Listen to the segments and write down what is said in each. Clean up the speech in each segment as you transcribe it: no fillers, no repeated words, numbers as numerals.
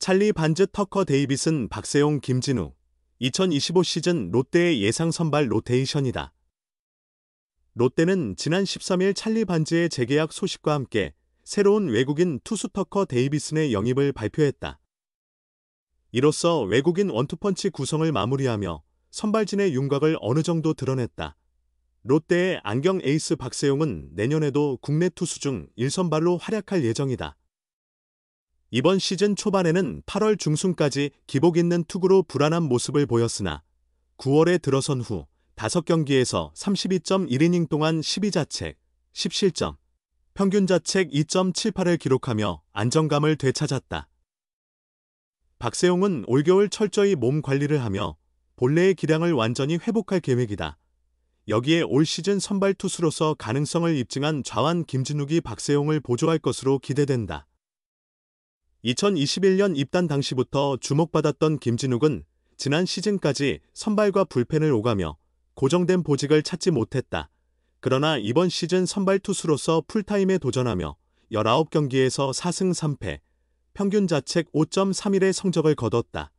찰리 반즈 터커 데이빗은 박세용 김진욱 2025 시즌 롯데의 예상 선발 로테이션이다. 롯데는 지난 13일 찰리 반즈의 재계약 소식과 함께 새로운 외국인 투수 터커 데이비슨의 영입을 발표했다. 이로써 외국인 원투펀치 구성을 마무리하며 선발진의 윤곽을 어느 정도 드러냈다. 롯데의 안경 에이스 박세용은 내년에도 국내 투수 중 1선발로 활약할 예정이다. 이번 시즌 초반에는 8월 중순까지 기복 있는 투구로 불안한 모습을 보였으나 9월에 들어선 후 5경기에서 32.1이닝 동안 12자책, 10실점, 평균 자책 2.78을 기록하며 안정감을 되찾았다. 박세용은 올겨울 철저히 몸 관리를 하며 본래의 기량을 완전히 회복할 계획이다. 여기에 올 시즌 선발 투수로서 가능성을 입증한 좌완 김진욱이 박세용을 보조할 것으로 기대된다. 2021년 입단 당시부터 주목받았던 김진욱은 지난 시즌까지 선발과 불펜을 오가며 고정된 보직을 찾지 못했다. 그러나 이번 시즌 선발 투수로서 풀타임에 도전하며 19경기에서 4승 3패, 평균 자책 5.31의 성적을 거뒀다.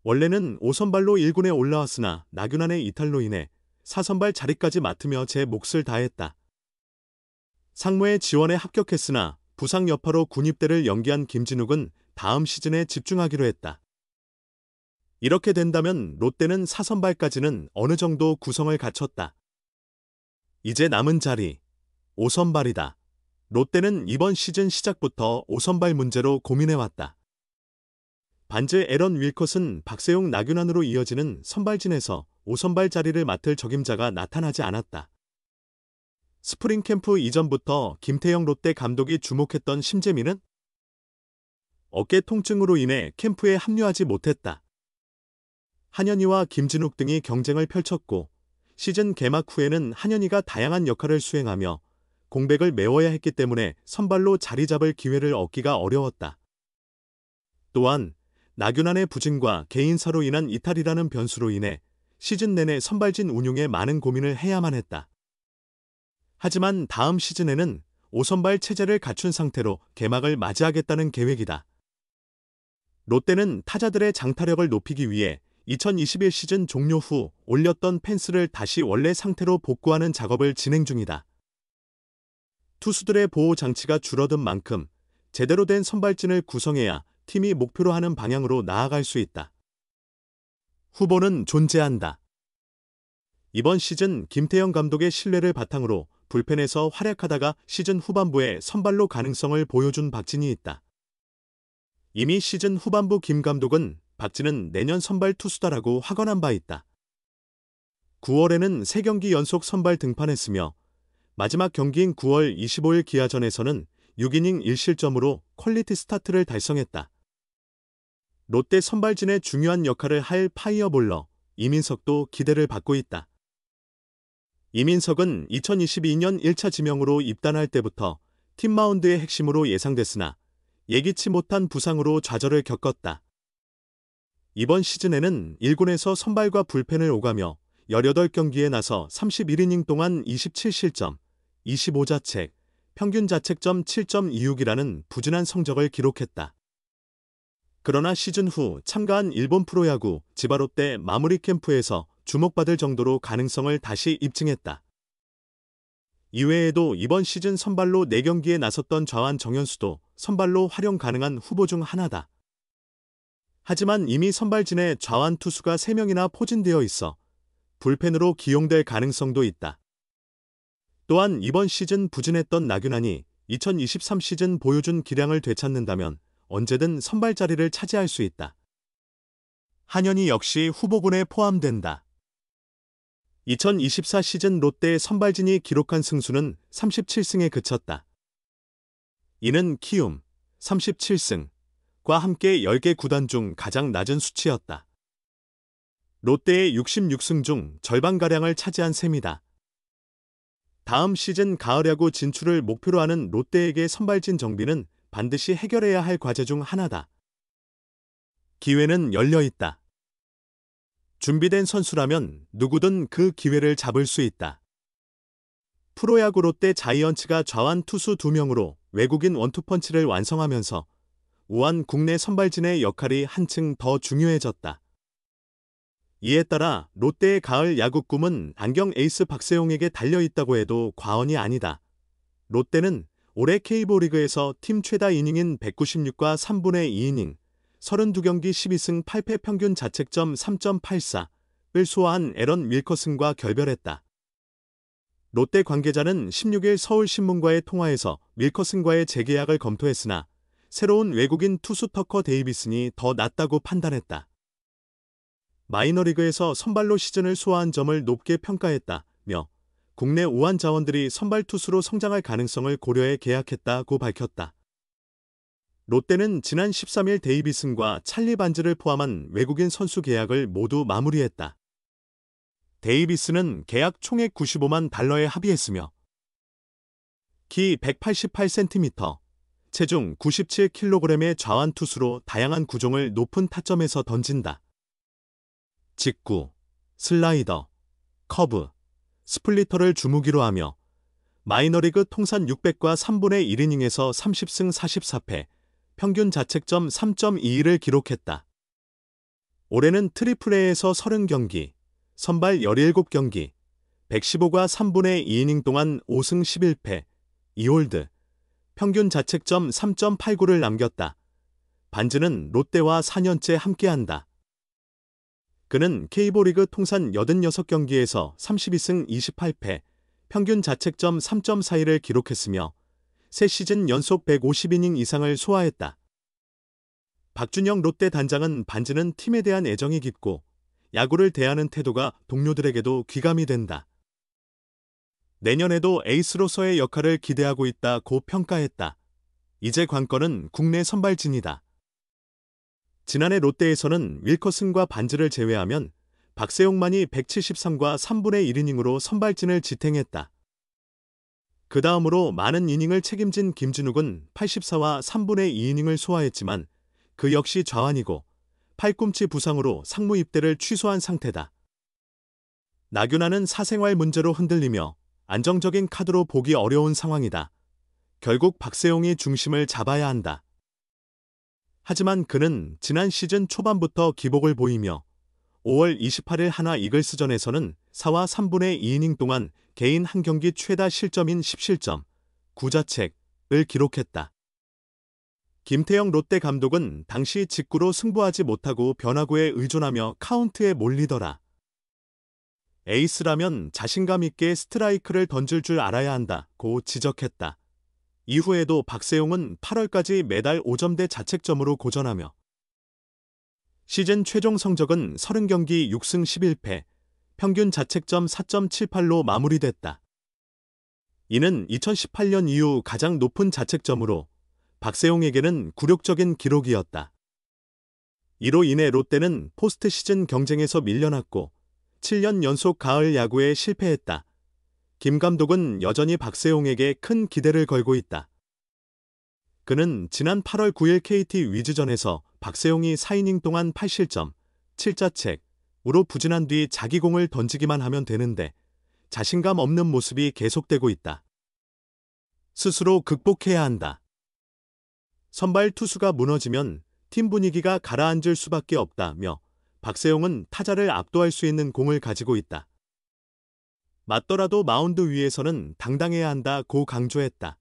원래는 5선발로 1군에 올라왔으나 나균안의 이탈로 인해 4선발 자리까지 맡으며 제 몫을 다했다. 상무의 지원에 합격했으나 부상 여파로 군입대를 연기한 김진욱은 다음 시즌에 집중하기로 했다. 이렇게 된다면 롯데는 4선발까지는 어느 정도 구성을 갖췄다. 이제 남은 자리 5선발이다. 롯데는 이번 시즌 시작부터 5선발 문제로 고민해왔다. 반즈 에런 윌컷은 박세용 나균안으로 이어지는 선발진에서 5선발 자리를 맡을 적임자가 나타나지 않았다. 스프링 캠프 이전부터 김태형 롯데 감독이 주목했던 심재민은 어깨 통증으로 인해 캠프에 합류하지 못했다. 한현희와 김진욱 등이 경쟁을 펼쳤고 시즌 개막 후에는 한현희가 다양한 역할을 수행하며 공백을 메워야 했기 때문에 선발로 자리 잡을 기회를 얻기가 어려웠다. 또한 나균안의 부진과 개인사로 인한 이탈이라는 변수로 인해 시즌 내내 선발진 운용에 많은 고민을 해야만 했다. 하지만 다음 시즌에는 5선발 체제를 갖춘 상태로 개막을 맞이하겠다는 계획이다. 롯데는 타자들의 장타력을 높이기 위해 2021 시즌 종료 후 올렸던 펜스를 다시 원래 상태로 복구하는 작업을 진행 중이다. 투수들의 보호 장치가 줄어든 만큼 제대로 된 선발진을 구성해야 팀이 목표로 하는 방향으로 나아갈 수 있다. 후보는 존재한다. 이번 시즌 김태형 감독의 신뢰를 바탕으로 불펜에서 활약하다가 시즌 후반부에 선발로 가능성을 보여준 박진이 있다. 이미 시즌 후반부 김 감독은 박진은 내년 선발 투수다라고 확언한 바 있다. 9월에는 3경기 연속 선발 등판했으며 마지막 경기인 9월 25일 기아전에서는 6이닝 1실점으로 퀄리티 스타트를 달성했다. 롯데 선발진의 중요한 역할을 할 파이어볼러 이민석도 기대를 받고 있다. 이민석은 2022년 1차 지명으로 입단할 때부터 팀 마운드의 핵심으로 예상됐으나 예기치 못한 부상으로 좌절을 겪었다. 이번 시즌에는 1군에서 선발과 불펜을 오가며 18경기에 나서 31이닝 동안 27실점, 25자책, 평균 자책점 7.26이라는 부진한 성적을 기록했다. 그러나 시즌 후 참가한 일본 프로야구 지바롯데 마무리 캠프에서 주목받을 정도로 가능성을 다시 입증했다. 이외에도 이번 시즌 선발로 4경기에 나섰던 좌완 정현수도 선발로 활용 가능한 후보 중 하나다. 하지만 이미 선발진에 좌완 투수가 3명이나 포진되어 있어 불펜으로 기용될 가능성도 있다. 또한 이번 시즌 부진했던 나균안이 2023 시즌 보여준 기량을 되찾는다면 언제든 선발 자리를 차지할 수 있다. 한현희 역시 후보군에 포함된다. 2024 시즌 롯데 선발진이 기록한 승수는 37승에 그쳤다. 이는 키움 37승과 함께 10개 구단 중 가장 낮은 수치였다. 롯데의 66승 중 절반가량을 차지한 셈이다. 다음 시즌 가을야구 진출을 목표로 하는 롯데에게 선발진 정비는 반드시 해결해야 할 과제 중 하나다. 기회는 열려 있다. 준비된 선수라면 누구든 그 기회를 잡을 수 있다. 프로야구 롯데 자이언츠가 좌완 투수 2명으로 외국인 원투펀치를 완성하면서 우한 국내 선발진의 역할이 한층 더 중요해졌다. 이에 따라 롯데의 가을 야구 꿈은 안경 에이스 박세용에게 달려있다고 해도 과언이 아니다. 롯데는 올해 K리그 리그에서 팀 최다 이닝인 196과 3분의 2이닝, 32경기 12승 8패 평균 자책점 3.84을 소화한 에런 윌커슨과 결별했다. 롯데 관계자는 16일 서울신문과의 통화에서 윌커슨과의 재계약을 검토했으나 새로운 외국인 투수 터커 데이비슨이 더 낫다고 판단했다. 마이너리그에서 선발로 시즌을 소화한 점을 높게 평가했다며 국내 우한 자원들이 선발 투수로 성장할 가능성을 고려해 계약했다고 밝혔다. 롯데는 지난 13일 데이비슨과 찰리 반즈를 포함한 외국인 선수 계약을 모두 마무리했다. 데이비슨은 계약 총액 95만 달러에 합의했으며 키 188cm, 체중 97kg의 좌완 투수로 다양한 구종을 높은 타점에서 던진다. 직구, 슬라이더, 커브, 스플리터를 주무기로 하며 마이너리그 통산 600과 3분의 1이닝에서 30승 44패, 평균 자책점 3.22를 기록했다. 올해는 트리플A에서 30경기, 선발 17경기, 115과 3분의 2이닝 동안 5승 11패, 2홀드, 평균 자책점 3.89를 남겼다. 반즈는 롯데와 4년째 함께한다. 그는 K리그 통산 86경기에서 32승 28패, 평균 자책점 3.42를 기록했으며 새 시즌 연속 150이닝 이상을 소화했다. 박준영 롯데 단장은 반즈는 팀에 대한 애정이 깊고 야구를 대하는 태도가 동료들에게도 귀감이 된다. 내년에도 에이스로서의 역할을 기대하고 있다고 평가했다. 이제 관건은 국내 선발진이다. 지난해 롯데에서는 윌커슨과 반즈를 제외하면 박세용만이 173과 3분의 1이닝으로 선발진을 지탱했다. 그 다음으로 많은 이닝을 책임진 김진욱은 84와 3분의 2이닝을 소화했지만 그 역시 좌완이고 팔꿈치 부상으로 상무 입대를 취소한 상태다. 나균아는 사생활 문제로 흔들리며 안정적인 카드로 보기 어려운 상황이다. 결국 박세용이 중심을 잡아야 한다. 하지만 그는 지난 시즌 초반부터 기복을 보이며 5월 28일 하나 이글스전에서는 4와 3분의 2이닝 동안 개인 한 경기 최다 실점인 10실점, 9자책을 기록했다. 김태형 롯데 감독은 당시 직구로 승부하지 못하고 변화구에 의존하며 카운트에 몰리더라. 에이스라면 자신감 있게 스트라이크를 던질 줄 알아야 한다고 지적했다. 이후에도 박세용은 8월까지 매달 5점대 자책점으로 고전하며 시즌 최종 성적은 30경기 6승 11패, 평균 자책점 4.78로 마무리됐다. 이는 2018년 이후 가장 높은 자책점으로 박세용에게는 굴욕적인 기록이었다. 이로 인해 롯데는 포스트 시즌 경쟁에서 밀려났고 7년 연속 가을 야구에 실패했다. 김 감독은 여전히 박세용에게 큰 기대를 걸고 있다. 그는 지난 8월 9일 KT 위즈전에서 박세용이 4이닝 동안 8실점, 7자책으로 부진한 뒤 자기 공을 던지기만 하면 되는데 자신감 없는 모습이 계속되고 있다. 스스로 극복해야 한다. 선발 투수가 무너지면 팀 분위기가 가라앉을 수밖에 없다며 박세용은 타자를 압도할 수 있는 공을 가지고 있다. 맞더라도 마운드 위에서는 당당해야 한다고 강조했다.